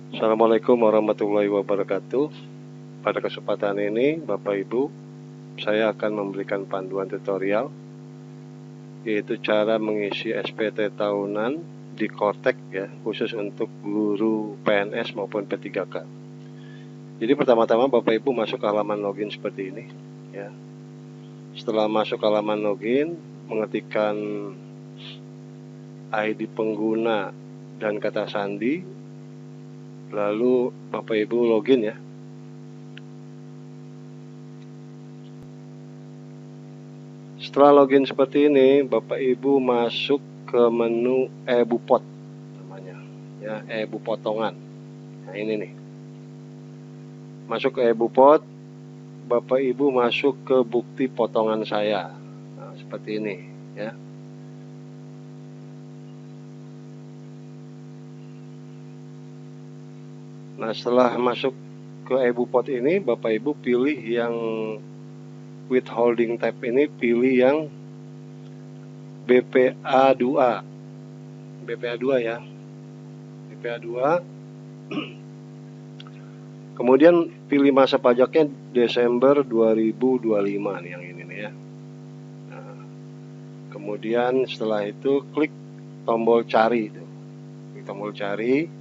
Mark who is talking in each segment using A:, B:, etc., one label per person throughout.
A: Assalamualaikum warahmatullahi wabarakatuh. Pada kesempatan ini, Bapak Ibu, saya akan memberikan panduan tutorial, yaitu cara mengisi SPT tahunan di Kortek ya, khusus untuk guru PNS maupun P3K. Jadi pertama-tama Bapak Ibu masuk ke halaman login seperti ini ya. Setelah masuk ke halaman login, mengetikkan ID pengguna dan kata sandi, lalu Bapak Ibu login ya. Setelah login seperti ini, Bapak Ibu masuk ke menu e-bupot namanya ya, e-bupotongan. Nah, ini nih. Masuk ke e-bupot, Bapak Ibu masuk ke bukti potongan saya. Nah, seperti ini ya. Nah, setelah masuk ke e-bupot ini, Bapak Ibu pilih yang withholding tab ini, pilih yang BPA2. BPA2 ya. BPA2. Kemudian pilih masa pajaknya Desember 2025 nih, yang ini nih ya. Nah, kemudian setelah itu klik tombol cari itu. Klik tombol cari.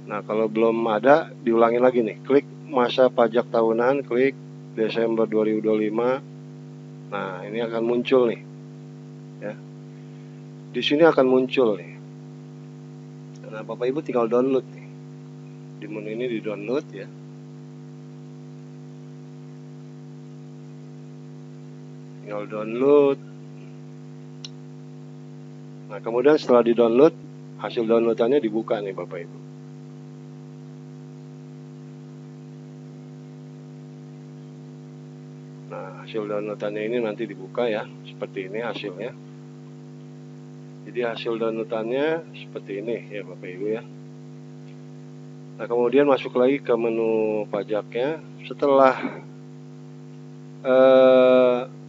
A: Nah, kalau belum ada, diulangi lagi nih. Klik masa pajak tahunan, klik Desember 2025. Nah, ini akan muncul nih. Ya. Di sini akan muncul nih. Nah, Bapak Ibu tinggal download nih. Di menu ini di download ya. Tinggal download. Nah, kemudian setelah di download, hasil downloadannya dibuka nih Bapak Ibu. Nah, hasil downloadannya ini nanti dibuka ya, seperti ini hasilnya. Jadi hasil downloadannya seperti ini ya Bapak Ibu ya. Nah, kemudian masuk lagi ke menu pajaknya. Setelah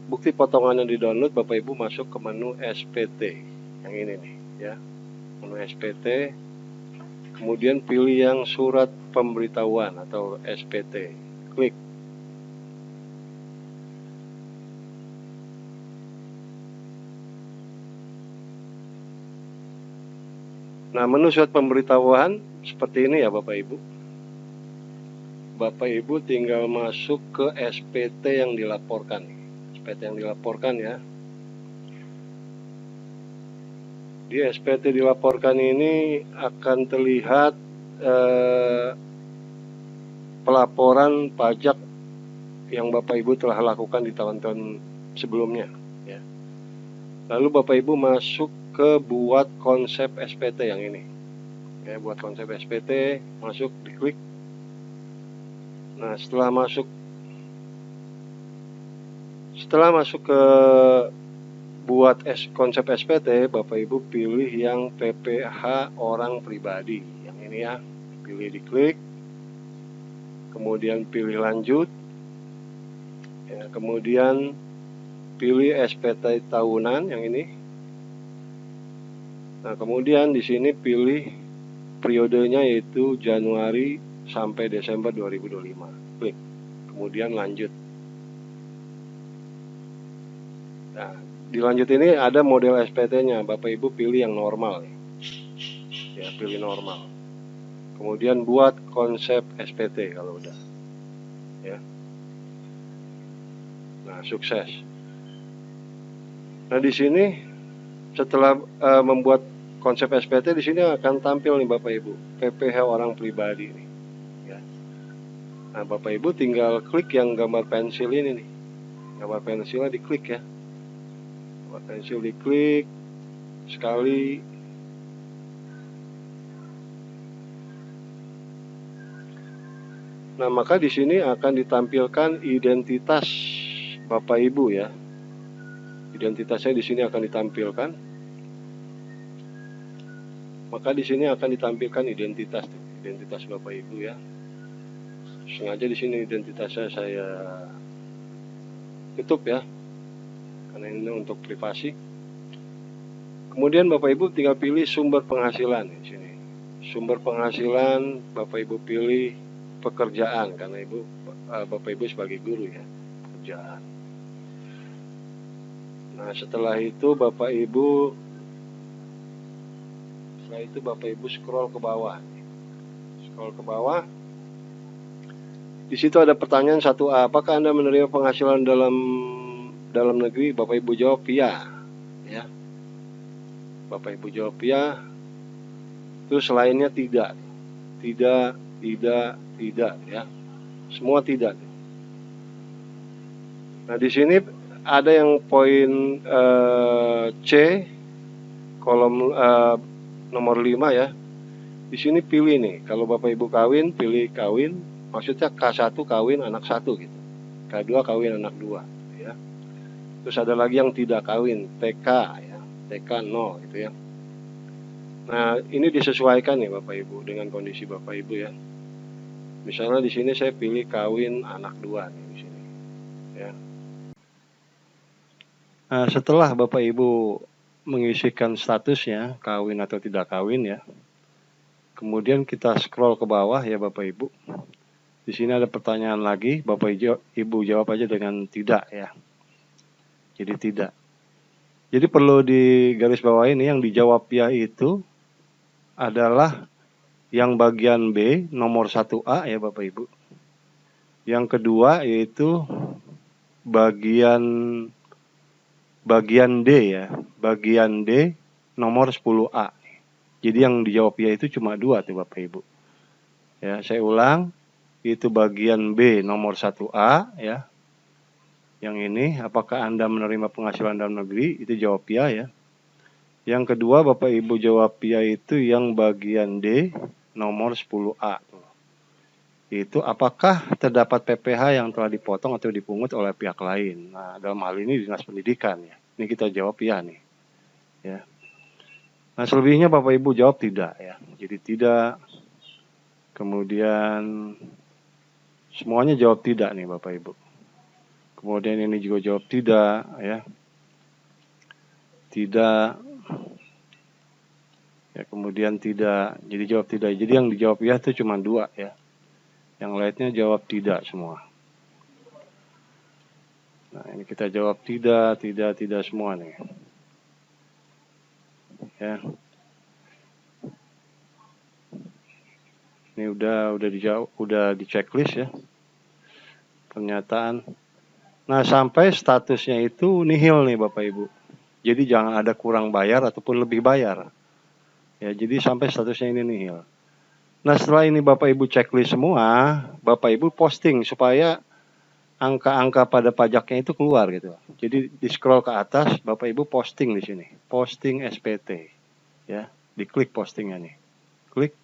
A: bukti potongannya di download, Bapak Ibu masuk ke menu SPT yang ini nih ya, menu SPT. Kemudian pilih yang surat pemberitahuan atau SPT, klik. Nah, menu surat pemberitahuan seperti ini ya Bapak Ibu. Bapak Ibu tinggal masuk ke SPT yang dilaporkan. SPT yang dilaporkan ya. Di SPT dilaporkan ini akan terlihat pelaporan pajak yang Bapak Ibu telah lakukan di tahun-tahun sebelumnya ya. Lalu Bapak Ibu masuk ke buat konsep SPT yang ini ya, buat konsep SPT, masuk, diklik. Nah, setelah masuk ke buat konsep SPT, Bapak Ibu pilih yang PPH orang pribadi yang ini ya, pilih, diklik. Kemudian pilih lanjut ya, kemudian pilih SPT tahunan yang ini. Nah, kemudian di sini pilih periodenya yaitu Januari sampai Desember 2025. Klik. Kemudian lanjut. Nah, di lanjut ini ada model SPT-nya. Bapak Ibu pilih yang normal ya, pilih normal. Kemudian buat konsep SPT kalau udah ya. Nah, sukses. Nah, di sini setelah membuat konsep SPT, di sini akan tampil nih Bapak Ibu, PPH orang pribadi nih ya. Nah, Bapak Ibu tinggal klik yang gambar pensil ini nih. Gambar pensilnya diklik ya. Gambar pensil diklik sekali. Nah, maka di sini akan ditampilkan identitas Bapak Ibu ya. Identitasnya di sini akan ditampilkan. Maka di sini akan ditampilkan identitas Bapak Ibu ya. Sengaja di sini identitasnya saya tutup ya, karena ini untuk privasi. Kemudian Bapak Ibu tinggal pilih sumber penghasilan di sini. Sumber penghasilan Bapak Ibu pilih pekerjaan, karena Bapak Ibu sebagai guru ya, pekerjaan. Nah setelah itu Bapak Ibu scroll ke bawah. Di situ ada pertanyaan 1A, apakah Anda menerima penghasilan dalam negeri? Bapak Ibu jawab ya. Bapak Ibu jawab ya. Terus lainnya tidak ya. Semua tidak. Nah di sini ada yang poin C, kolom nomor 5 ya. Di sini pilih nih, kalau Bapak Ibu kawin, pilih kawin, maksudnya K1 kawin anak 1 gitu. K2 kawin anak 2 ya. Terus ada lagi yang tidak kawin, TK ya, TK 0 gitu ya. Nah, ini disesuaikan nih Bapak Ibu dengan kondisi Bapak Ibu ya. Misalnya di sini saya pilih kawin anak 2 nih di sini ya. Nah, setelah Bapak Ibu mengisikan statusnya kawin atau tidak kawin ya. Kemudian kita scroll ke bawah ya Bapak Ibu. Di sini ada pertanyaan lagi, Bapak Ibu jawab aja dengan tidak ya. Jadi tidak. Jadi perlu di garis bawah ini yang dijawab ya itu adalah yang bagian B nomor 1A ya Bapak Ibu. Yang kedua yaitu bagian D ya. Bagian D nomor 10A. Jadi yang dijawab ya itu cuma 2 tuh Bapak Ibu. Ya, saya ulang. Itu bagian B nomor 1A ya. Yang ini, apakah Anda menerima penghasilan dalam negeri? Itu jawab ya. Yang kedua, Bapak Ibu jawab ya itu yang bagian D nomor 10A. Itu apakah terdapat PPh yang telah dipotong atau dipungut oleh pihak lain? Nah, dalam hal ini Dinas Pendidikan ya. Ini kita jawab ya nih. Ya. Nah, selebihnya Bapak Ibu jawab tidak ya. Jadi tidak. Kemudian semuanya jawab tidak nih Bapak Ibu. Kemudian ini juga jawab tidak ya. Tidak. Ya, kemudian tidak. Jadi jawab tidak. Jadi yang dijawab ya itu cuma 2 ya. Yang lainnya jawab tidak semua. Nah, ini kita jawab tidak semua nih. Ya. Ini udah di checklist ya. Pernyataan. Nah, sampai statusnya itu nihil nih Bapak Ibu. Jadi jangan ada kurang bayar ataupun lebih bayar. Ya, jadi sampai statusnya ini nihil. Nah, setelah ini Bapak Ibu checklist semua, Bapak Ibu posting supaya angka-angka pada pajaknya itu keluar gitu. Jadi di scroll ke atas, Bapak Ibu posting di sini. Posting SPT. Ya, diklik postingnya nih. Klik.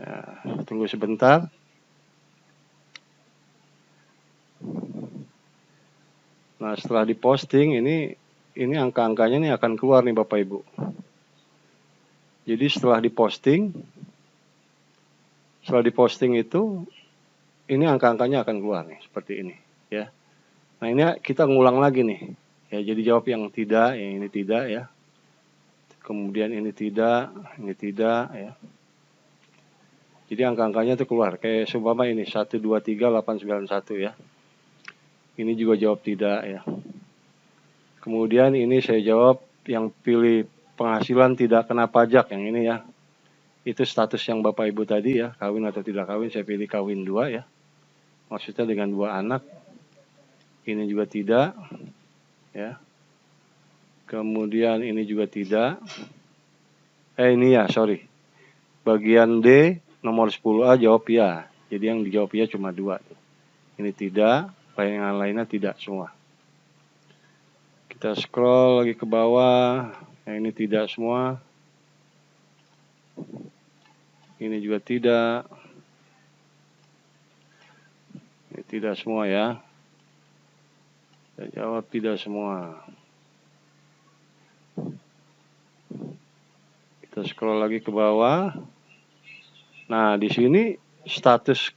A: Nah, tunggu sebentar. Nah, setelah diposting ini angka-angkanya nih akan keluar nih Bapak Ibu. Jadi setelah diposting itu ini angka-angkanya akan keluar nih seperti ini ya. Nah, ini kita ngulang lagi nih. Ya, jadi jawab yang tidak, yang ini tidak ya. Kemudian ini tidak ya. Jadi angka-angkanya itu keluar kayak seumpama ini 123.891 ya. Ini juga jawab tidak ya. Kemudian ini saya jawab yang pilih penghasilan tidak kena pajak yang ini ya. Itu status yang Bapak Ibu tadi ya, kawin atau tidak kawin, saya pilih kawin 2 ya. Maksudnya dengan 2 anak. Ini juga tidak ya. Kemudian ini juga tidak. Ini ya, sorry. Bagian D nomor 10A jawab ya. Jadi yang dijawab ya cuma 2 tuh. Ini tidak, yang lainnya tidak semua. Kita scroll lagi ke bawah. Yang ini tidak semua. Ini juga tidak. Ini tidak semua ya. Saya jawab tidak semua. Kita scroll lagi ke bawah. Nah, di sini status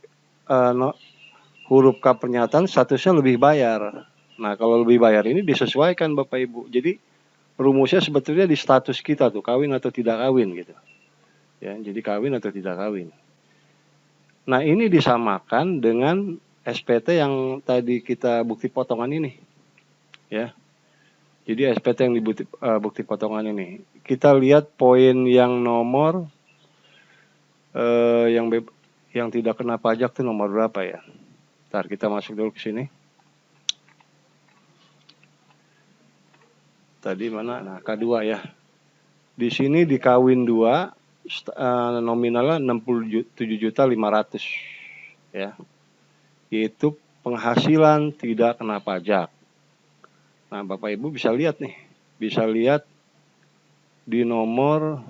A: huruf K pernyataan statusnya lebih bayar. Nah, kalau lebih bayar ini disesuaikan Bapak Ibu. Jadi rumusnya sebetulnya di status kita tuh, kawin atau tidak kawin gitu. Ya, jadi kawin atau tidak kawin. Nah, ini disamakan dengan SPT yang tadi kita bukti potongan ini. Ya. Jadi SPT yang bukti potongan ini. Kita lihat poin yang nomor yang tidak kena pajak tuh nomor berapa ya? Ntar kita masuk dulu ke sini. Tadi mana? Nah, K2 ya. Di sini di kawin 2 nominalnya 67.500 ya. Yaitu penghasilan tidak kena pajak. Nah, Bapak Ibu bisa lihat nih. Bisa lihat di nomor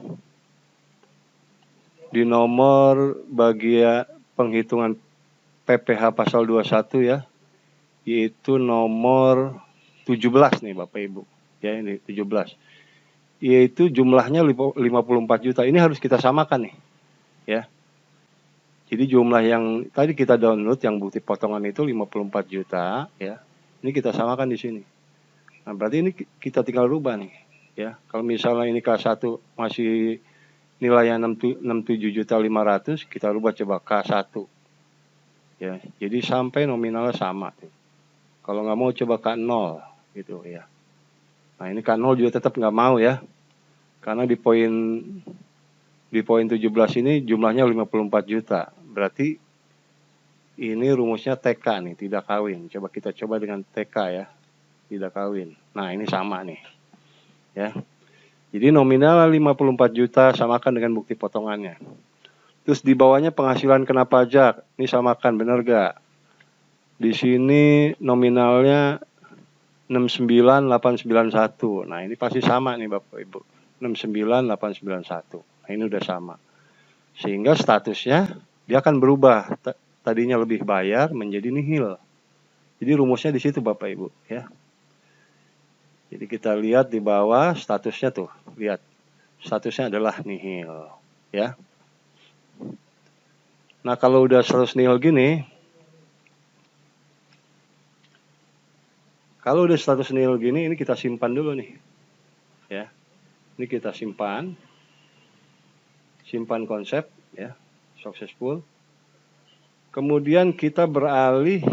A: bagian penghitungan PPh pasal 21 ya. Yaitu nomor 17 nih Bapak Ibu. Ya, ini 17. Yaitu jumlahnya 54 juta. Ini harus kita samakan nih. Ya. Jadi jumlah yang tadi kita download yang bukti potongan itu 54 juta ya. Ini kita samakan di sini. Nah, berarti ini kita tinggal rubah nih ya. Kalau misalnya ini K1 masih nilainya 67.500.000, kita rubah coba K1. Ya. Jadi sampai nominalnya sama tuh. Kalau nggak mau coba K0 gitu ya. Nah, ini K0 juga tetap nggak mau ya. Karena di poin 17 ini jumlahnya 54 juta. Berarti ini rumusnya TK nih, tidak kawin. Coba kita coba dengan TK ya, tidak kawin. Nah, ini sama nih. Ya. Jadi nominal 54 juta samakan dengan bukti potongannya. Terus di bawahnya penghasilan kena pajak. Ini samakan, benar gak? Di sini nominalnya 69891. Nah, ini pasti sama nih Bapak Ibu. 69891. Nah, ini udah sama. Sehingga statusnya dia akan berubah. Tadinya lebih bayar menjadi nihil. Jadi rumusnya di situ Bapak Ibu ya. Jadi kita lihat di bawah statusnya tuh, lihat. Statusnya adalah nihil ya. Nah, kalau udah status nihil gini, ini kita simpan dulu nih. Ya. Ini kita simpan konsep ya, successful. Kemudian kita beralih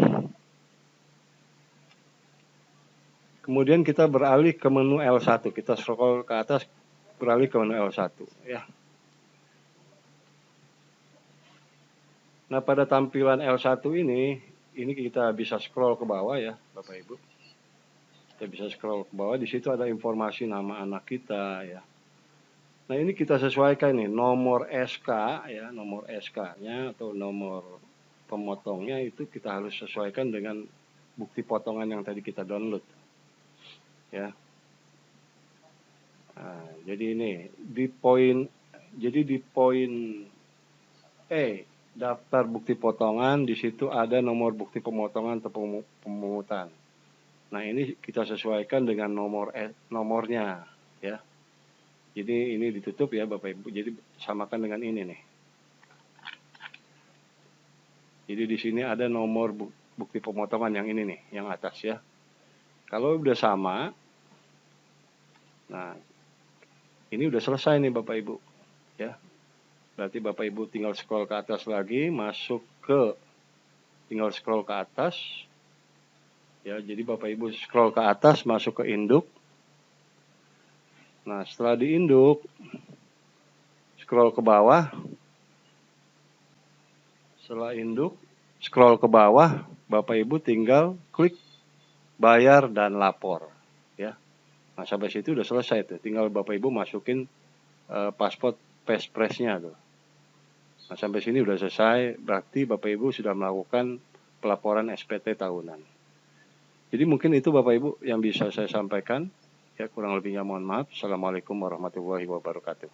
A: ke menu L1. Kita scroll ke atas, beralih ke menu L1 ya. Nah, pada tampilan L1 ini kita bisa scroll ke bawah ya, Bapak Ibu. Kita bisa scroll ke bawah, di situ ada informasi nama anak kita ya. Nah, ini kita sesuaikan nih, nomor SK ya, nomor SK-nya atau nomor pemotongnya itu kita harus sesuaikan dengan bukti potongan yang tadi kita download. Ya. Nah, jadi ini di poin E, daftar bukti potongan, di situ ada nomor bukti pemotongan atau pemungutan. Nah, ini kita sesuaikan dengan nomornya ya. Jadi ini ditutup ya Bapak Ibu. Jadi samakan dengan ini nih. Jadi di sini ada nomor bukti pemotongan yang ini nih, yang atas ya. Kalau udah sama, nah ini udah selesai nih Bapak Ibu ya. Berarti Bapak Ibu tinggal scroll ke atas lagi, tinggal scroll ke atas ya. Jadi Bapak Ibu scroll ke atas, masuk ke induk. Nah, setelah diinduk, scroll ke bawah. Setelah induk, scroll ke bawah, Bapak Ibu tinggal klik bayar dan lapor ya. Nah, sampai situ udah selesai tuh. Tinggal Bapak Ibu masukin pasport paspresnya tuh. Nah, sampai sini udah selesai, berarti Bapak Ibu sudah melakukan pelaporan SPT tahunan. Jadi mungkin itu Bapak Ibu yang bisa saya sampaikan. Ya, kurang lebihnya mohon maaf. Assalamualaikum warahmatullahi wabarakatuh.